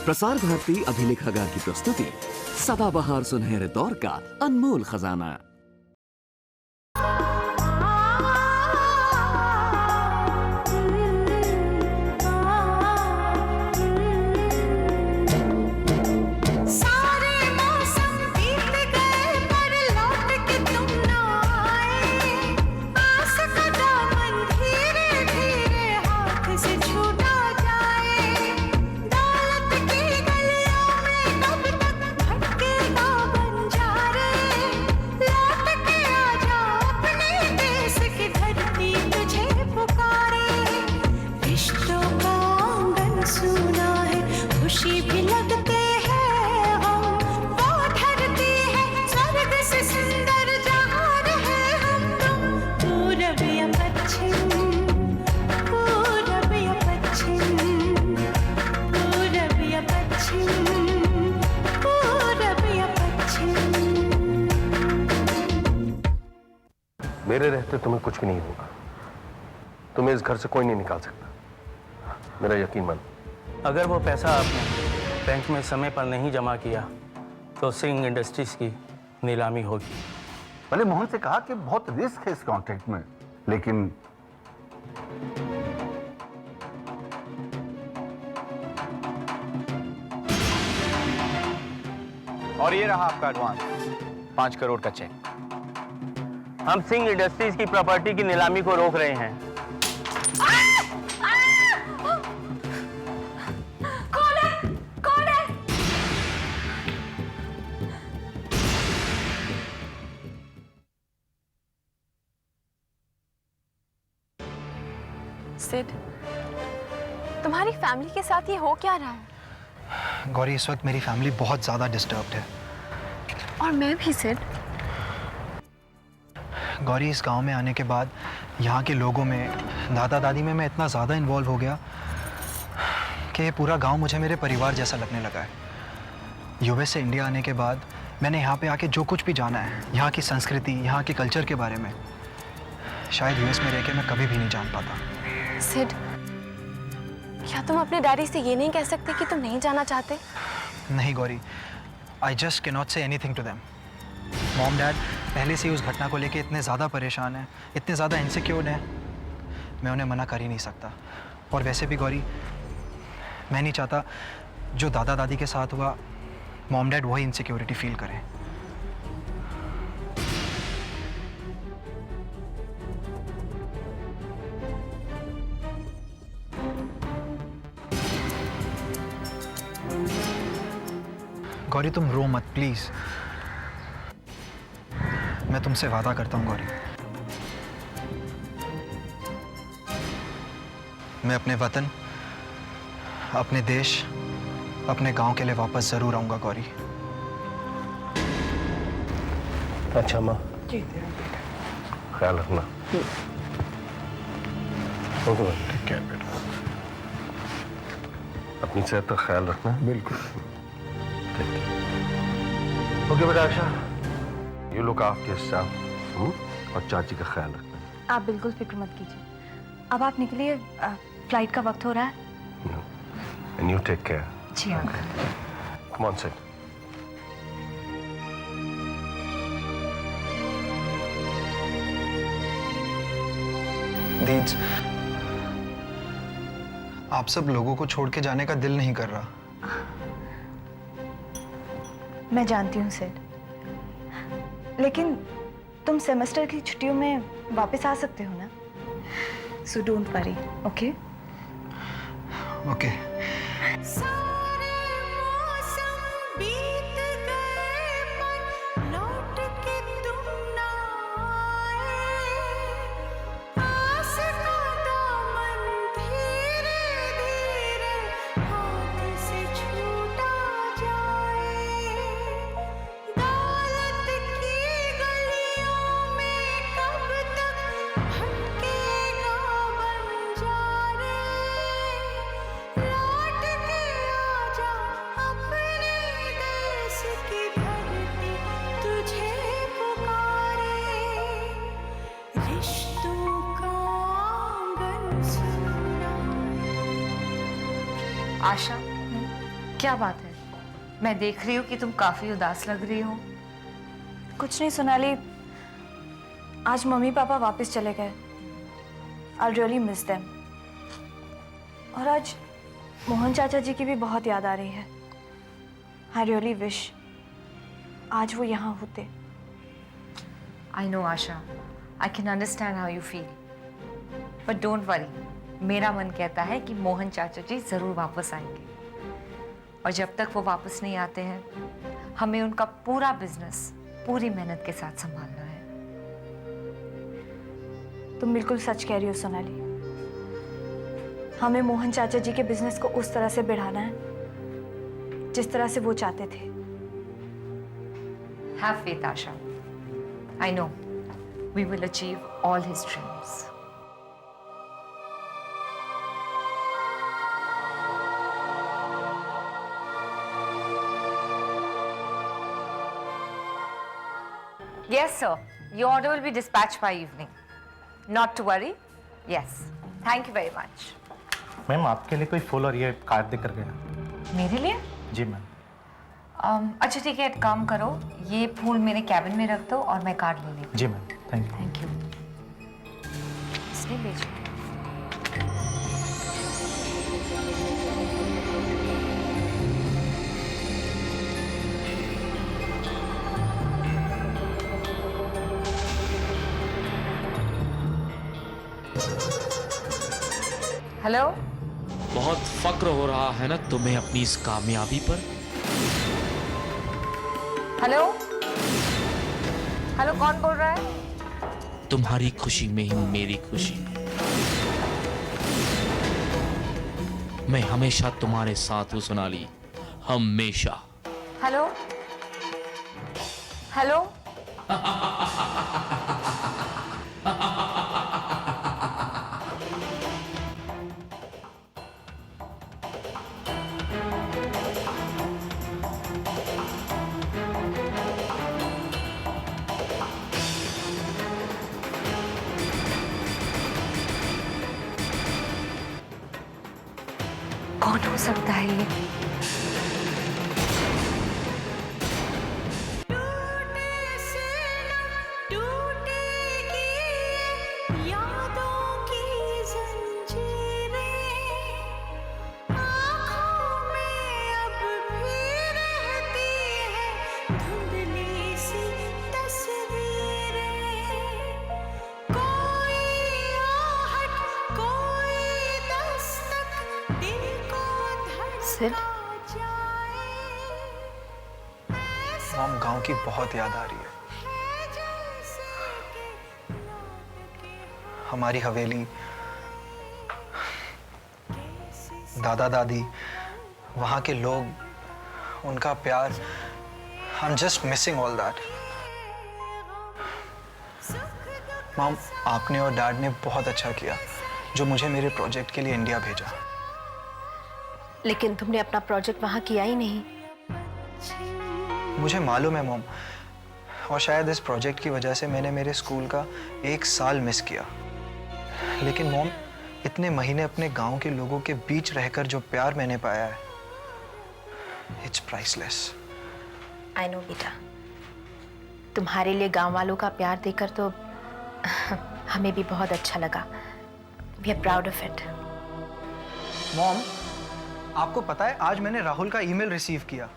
प्रसार भारती अभिलेखागार की प्रस्तुति सदाबहार सुनहरे दौर का अनमोल खजाना। मेरे रहते तुम्हें कुछ भी नहीं होगा। तुम्हें इस घर से कोई नहीं निकाल सकता, मेरा यकीन मान। अगर वो पैसा आपने बैंक में समय पर नहीं जमा किया तो सिंह इंडस्ट्रीज की नीलामी होगी। मैंने मोहन से कहा कि बहुत रिस्क है इस कॉन्ट्रैक्ट में, लेकिन और ये रहा आपका एडवांस 5 करोड़ का चेक। हम सिंह इंडस्ट्रीज की प्रॉपर्टी की नीलामी को रोक रहे हैं। कौन है? कौन है? सिड, तुम्हारी फैमिली के साथ ये हो क्या रहा है? गौरी, इस वक्त मेरी फैमिली बहुत ज्यादा डिस्टर्ब्ड है। और मैं भी सिड। गौरी, इस गांव में आने के बाद यहाँ के लोगों में, दादा दादी में मैं इतना ज़्यादा इन्वॉल्व हो गया कि ये पूरा गांव मुझे मेरे परिवार जैसा लगने लगा है। यूएस से इंडिया आने के बाद मैंने यहाँ पे आके जो कुछ भी जाना है, यहाँ की संस्कृति, यहाँ के कल्चर के बारे में, शायद यूएस में रह के मैं कभी भी नहीं जान पाता। सिड, क्या तुम अपने डैडी से ये नहीं कह सकते कि तुम नहीं जाना चाहते? नहीं Gauri, I just can not say anything to them. Mom dad पहले से ही उस घटना को लेके इतने ज़्यादा परेशान हैं, इतने ज़्यादा इनसिक्योर्ड हैं, मैं उन्हें मना कर ही नहीं सकता। और वैसे भी गौरी, मैं नहीं चाहता जो दादा दादी के साथ हुआ, मॉम डैड वही इनसिक्योरिटी फील करें। गौरी, तुम रो मत प्लीज़। मैं तुमसे वादा करता हूँ गौरी, मैं अपने वतन, अपने देश, अपने गांव के लिए वापस जरूर आऊंगा गौरी। अच्छा माँ, ख्याल रखना। ठीक है बेटा, अपनी सेहत का ख्याल रखना। बिल्कुल। ओके बेटा। आशा, ये लोग आपके साथ और चाची का ख्याल रखना। आप बिल्कुल फिक्र मत कीजिए। अब आप निकलिए, फ्लाइट का वक्त हो रहा है। And you take care. जी uncle. Come on, sit. These, आप सब लोगों को छोड़ के जाने का दिल नहीं कर रहा। मैं जानती हूँ सिड, लेकिन तुम सेमेस्टर की छुट्टियों में वापस आ सकते हो ना? So don't worry, okay? Okay. Asha, क्या बात है? मैं देख रही हूँ कि तुम काफी उदास लग रही हो। कुछ नहीं सोनाली, आज मम्मी पापा वापस चले गए। I really miss them. और आज मोहन चाचा जी की भी बहुत याद आ रही है। आई रियली विश आज वो यहाँ होते। I know Asha, I can understand how you feel, but don't worry, मेरा मन कहता है कि मोहन चाचा जी जरूर वापस आएंगे। और जब तक वो वापस नहीं आते हैं, हमें उनका पूरा बिजनेस पूरी मेहनत के साथ संभालना है। तुम बिल्कुल सच कह रही हो सोनाली। हमें मोहन चाचा जी के बिजनेस को उस तरह से बढ़ाना है जिस तरह से वो चाहते थे। Have faith, Asha. I know we will achieve all his dreams. Yes, sir. Your order will be dispatched by evening. Not to worry. Yes. Thank you very much. Ma'am आपके लिए कोई फूल और ये कार्ड देकर गया। मेरे लिए? जी मैम। अच्छा ठीक है, एक काम करो, ये फूल मेरे कैबिन में रख दो और मैं कार्ड ले लेती जी ma'am, thank you. Thank you. इसने भेजा। हेलो। बहुत फक्र हो रहा है ना तुम्हें अपनी इस कामयाबी पर? हेलो। हेलो, कौन बोल रहा है? तुम्हारी खुशी में ही मेरी खुशी। मैं हमेशा तुम्हारे साथ हूं सोनाली, हमेशा। हेलो। हेलो। कौन हो सकता है ये? सिड, मॉम, गांव की बहुत याद आ रही है। हमारी हवेली, दादा दादी, वहां के लोग, उनका प्यार। I am just missing all that. Mom, आपने और डैड ने बहुत अच्छा किया जो मुझे मेरे प्रोजेक्ट के लिए इंडिया भेजा। लेकिन तुमने अपना प्रोजेक्ट वहां किया ही नहीं। मुझे मालूम है मॉम, और शायद इस प्रोजेक्ट की वजह से मैंने मेरे स्कूल का 1 साल मिस किया। लेकिन मॉम, इतने महीने अपने गांव के लोगों के बीच रहकर जो प्यार मैंने पाया है, इट्स प्राइसलेस। आई नो बेटा, तुम्हारे लिए गांव वालों का प्यार देखकर तो हमें भी बहुत अच्छा लगा। We are proud of it. Mom, आपको पता है आज मैंने राहुल का ईमेल रिसीव किया।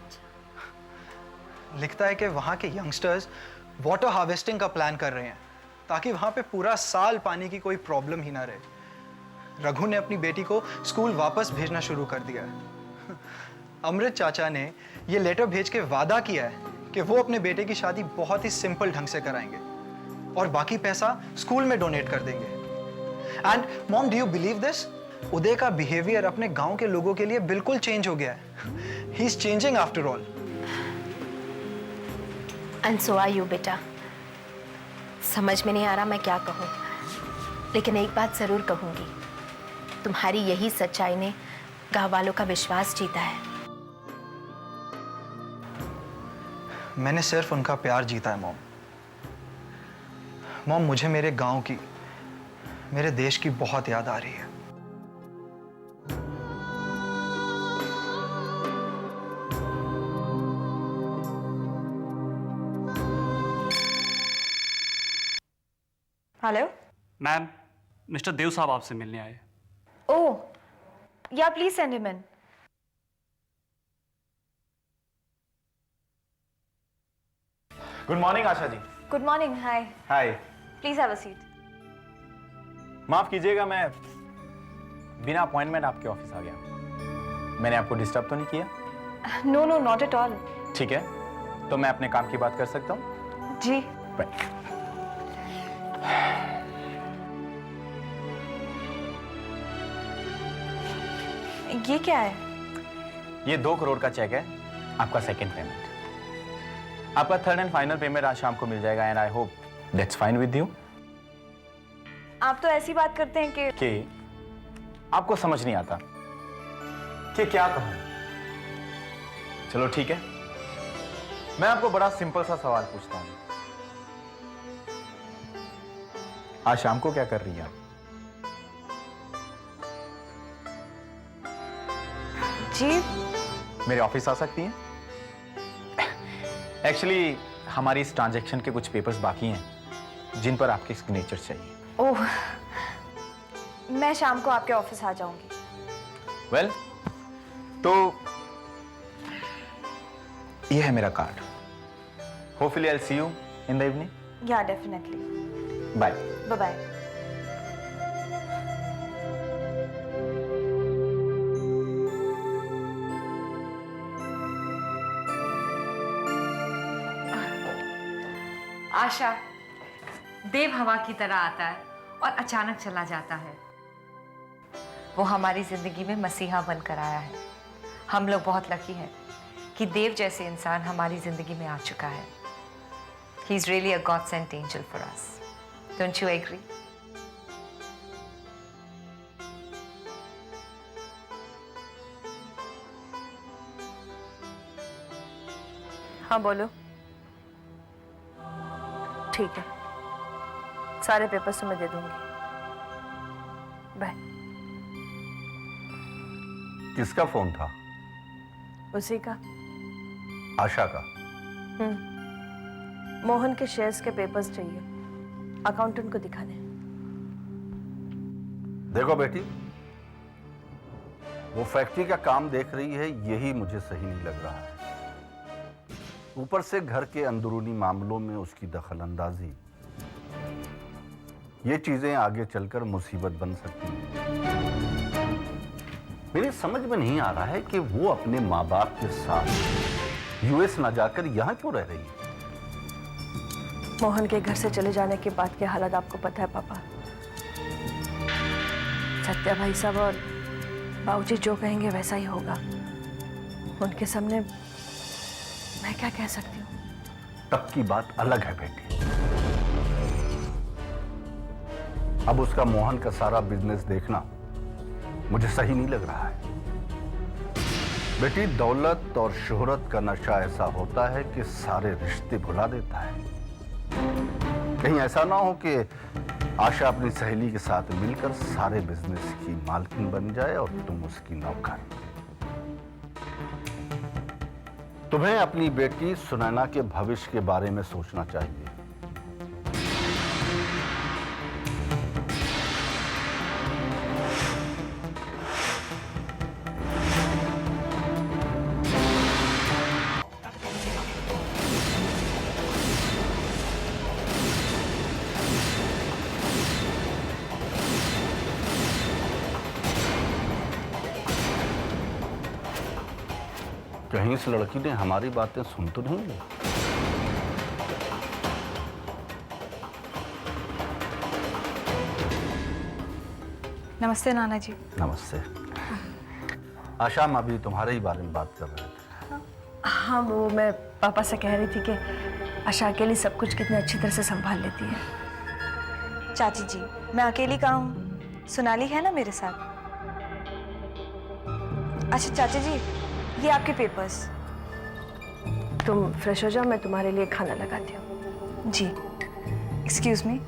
लिखता है कि वहाँ के यंगस्टर्स वाटर हार्वेस्टिंग का प्लान कर रहे हैं ताकि वहाँ पे पूरा साल पानी की कोई प्रॉब्लम ही ना रहे। रघु ने अपनी बेटी को स्कूल वापस भेजना शुरू कर दिया है। अमृत चाचा ने ये लेटर भेज के वादा किया है कि वो अपने बेटे की शादी बहुत ही सिंपल ढंग से कराएंगे और बाकी पैसा स्कूल में डोनेट कर देंगे। And mom, do you believe this? Uday का बिहेवियर अपने गांव के लोगों के लिए बिल्कुल चेंज हो गया है। He is changing after all. And so are you बेटा। समझ में नहीं आ रहा मैं क्या कहूँ, लेकिन एक बात जरूर कहूंगी, तुम्हारी यही सच्चाई ने गांव वालों का विश्वास जीता है। मैंने सिर्फ उनका प्यार जीता है मॉम। मॉम, मुझे मेरे गांव की, मेरे देश की बहुत याद आ रही है। हेलो। मैम, मिस्टर देव साहब आपसे मिलने आए। Oh, yeah please send him in. Good morning Asha ji. Good morning. Hi. Hi. Please have a seat. माफ कीजिएगा, मैं बिना अपॉइंटमेंट आपके ऑफिस आ गया। मैंने आपको डिस्टर्ब तो नहीं किया? No no, not at all. ठीक है, तो मैं अपने काम की बात कर सकता हूँ? जी। ये क्या है? ये 2 करोड़ का चेक है, आपका सेकंड पेमेंट। आपका थर्ड एंड फाइनल पेमेंट आज शाम को मिल जाएगा and I hope that's fine with you. आप तो ऐसी बात करते हैं कि आपको समझ नहीं आता कि क्या कहूं। चलो ठीक है, मैं आपको बड़ा सिंपल सा सवाल पूछता हूं। आज शाम को क्या कर रही हैं आप? जी। मेरे ऑफिस आ सकती हैं? एक्चुअली हमारी इस ट्रांजैक्शन के कुछ पेपर्स बाकी हैं जिन पर आपके सिग्नेचर चाहिए। ओह, मैं शाम को आपके ऑफिस आ जाऊंगी। वेल, तो ये है मेरा card. Hopefully I will see you in the evening. Yeah definitely. Bye. Bye bye. Asha, Dev हवा की तरह आता है और अचानक चला जाता है। वो हमारी जिंदगी में मसीहा बनकर आया है। हम लोग बहुत लकी हैं कि देव जैसे इंसान हमारी जिंदगी में आ चुका है। He is really a god sent angel for us. Don't you agree? हाँ बोलो। ठीक है, सारे पेपर्स तो मैं दे दूंगी। बाय। किसका फोन था? उसी का। आशा का? मोहन के शेयर्स के पेपर्स चाहिए, अकाउंटेंट को दिखाने। देखो बेटी, वो फैक्ट्री का काम देख रही है, यही मुझे सही नहीं लग रहा है। ऊपर से घर के अंदरूनी मामलों में उसकी दखलंदाजी, ये चीजें आगे चलकर मुसीबत बन सकती हैं। मेरी समझ में नहीं आ रहा है कि वो अपने माँ बाप के साथ यूएस ना जाकर यहां क्यों रह रही है। मोहन के घर से चले जाने के बाद के हालात आपको पता है पापा। सत्या भाई साहब और बाबूजी जो कहेंगे वैसा ही होगा। उनके सामने मैं क्या कह सकती हूँ? तब की बात अलग है बेटी। अब उसका मोहन का सारा बिजनेस देखना मुझे सही नहीं लग रहा है। बेटी, दौलत और शोहरत का नशा ऐसा होता है कि सारे रिश्ते भुला देता है। कहीं ऐसा ना हो कि आशा अपनी सहेली के साथ मिलकर सारे बिजनेस की मालकिन बन जाए और तुम उसकी नौकर। तुम्हें अपनी बेटी सुनैना के भविष्य के बारे में सोचना चाहिए। कहीं इस लड़की ने हमारी बातें सुन तो नहीं ली? नमस्ते नाना जी। नमस्ते। आशा, हम अभी तुम्हारे ही बारे में बात कर रहे थे। हाँ, वो मैं पापा से कह रही थी कि आशा अकेली सब कुछ कितने अच्छी तरह से संभाल लेती है। चाची जी, मैं अकेली कहाँ हूँ? सोनाली है ना मेरे साथ। अच्छा चाची जी, ये आपके पेपर्स। तुम फ्रेश हो जाओ, मैं तुम्हारे लिए खाना लगाती हूँ। जी। Excuse me.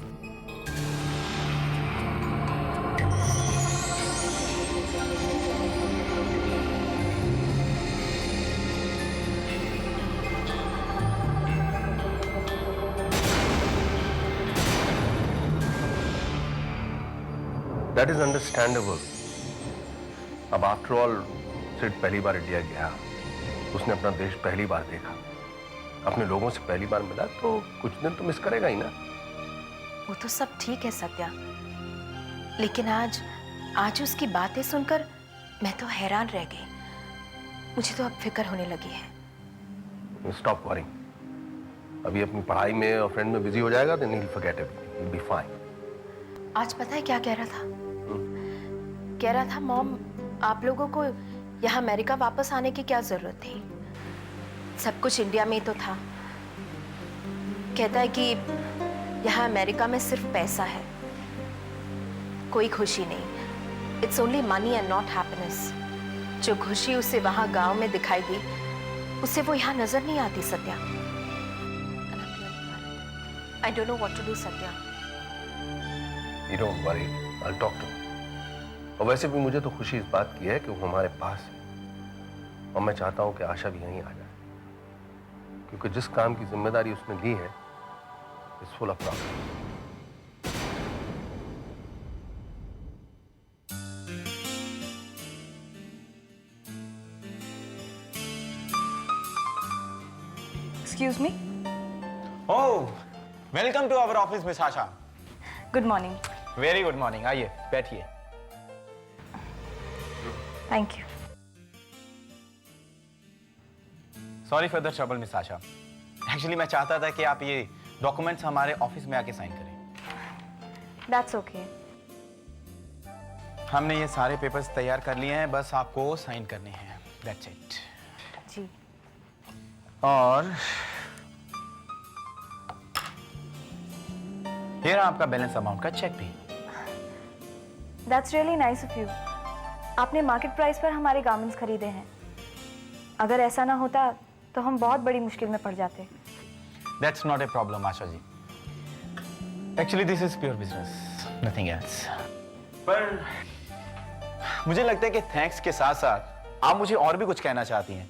That is understandable. अब आफ्टर ऑल सिड पहली बार इंडिया गया, उसने अपना देश पहली बार देखा, अपने लोगों से पहली बार मिला, तो कुछ दिन तो मिस करेगा ही ना। वो तो सब ठीक है सत्या, लेकिन आज उसकी बातें सुनकर मैं तो हैरान रह गई। मुझे तो अब फिक्र होने लगी है। Stop worrying. अभी अपनी पढ़ाई में और फ्रेंड में बिजी हो जाएगा, then he will forget everything, he will be fine. आज पता है क्या कह रहा था? कह रहा था मॉम, आप लोगों को यहाँ अमेरिका वापस आने की क्या जरूरत थी, सब कुछ इंडिया में ही तो था। कहता है कि यहाँ अमेरिका में सिर्फ पैसा है, कोई खुशी नहीं। It's only money and not happiness. जो खुशी उसे वहां गांव में दिखाई दी, उसे वो यहाँ नजर नहीं आती Satya. I don't know what to do Satya. You don't worry, I'll talk to him। और वैसे भी मुझे तो खुशी इस बात की है कि वो हमारे पास है, और मैं चाहता हूं कि आशा भी यहीं आ जाए, क्योंकि जिस काम की जिम्मेदारी उसने ली है is full of problem. Excuse me? Oh, welcome to our office, Miss Asha. Good morning. Very good morning. आइए, बैठिए। Thank you. Sorry for the trouble, Miss Asha. Actually, मैं चाहता था कि आप ये डॉक्यूमेंट्स हमारे ऑफिस में आके साइन करें। That's okay. हमने ये सारे पेपर्स तैयार कर लिए हैं, बस आपको साइन करने हैं। That's it. जी। और ये रहा आपका बैलेंस अमाउंट का चेक भी। That's really nice of you. आपने मार्केट प्राइस पर हमारे गारमेंट्स खरीदे हैं। अगर ऐसा ना होता तो हम बहुत बड़ी मुश्किल में पड़ जाते। That's not a problem, Asha ji. Actually, this is pure business, nothing else. पर मुझे लगता है कि थैंक्स के साथ साथ आप मुझे और भी कुछ कहना चाहती हैं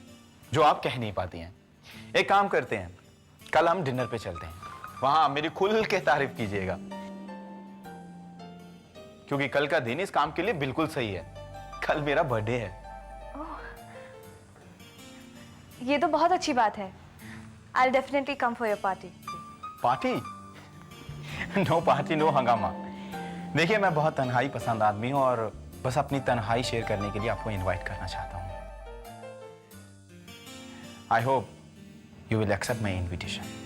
जो आप कह नहीं पाती हैं। एक काम करते हैं, कल हम डिनर पे चलते हैं, वहां मेरी खुल के तारीफ कीजिएगा, क्योंकि कल का दिन इस काम के लिए बिल्कुल सही है। कल मेरा बर्थडे है। ये तो बहुत अच्छी बात है। I'll definitely come for your party. Party? No party, no हंगामा। देखिए, मैं बहुत तन्हाई पसंद आदमी हूं और बस अपनी तन्हाई शेयर करने के लिए आपको इनवाइट करना चाहता हूं। I hope you will accept my invitation.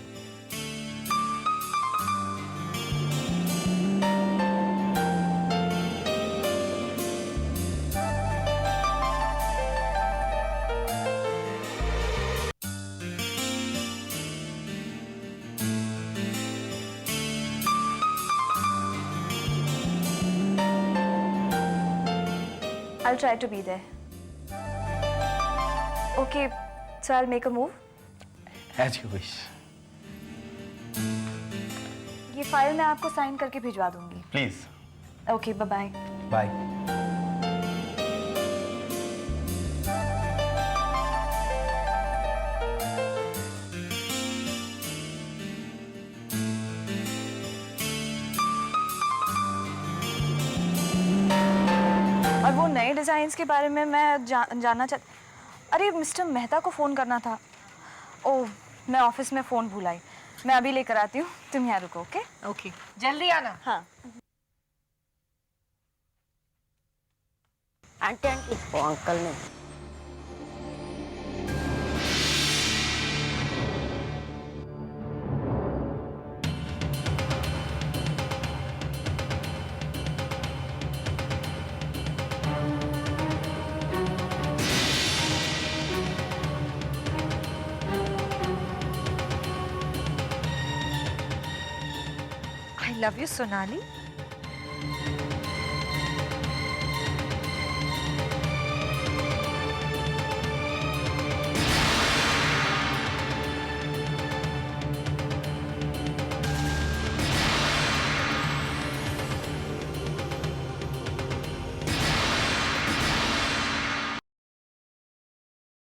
I'll try to be there. Okay, so I'll make a move. As you wish. ये फाइल मैं आपको साइन करके भिजवा दूंगी। Please. Okay, bye-bye. Bye. और वो नए डिज़ाइंस के बारे में मैं जानना अरे मिस्टर मेहता को फ़ोन करना था। ओह, मैं ऑफिस में फ़ोन भूल आई। मैं अभी लेकर आती हूँ, तुम यहाँ रुको। ओके ओके, जल्दी आना। हाँ। आंटी आंटी, वो अंकल ने I love you, Sonali.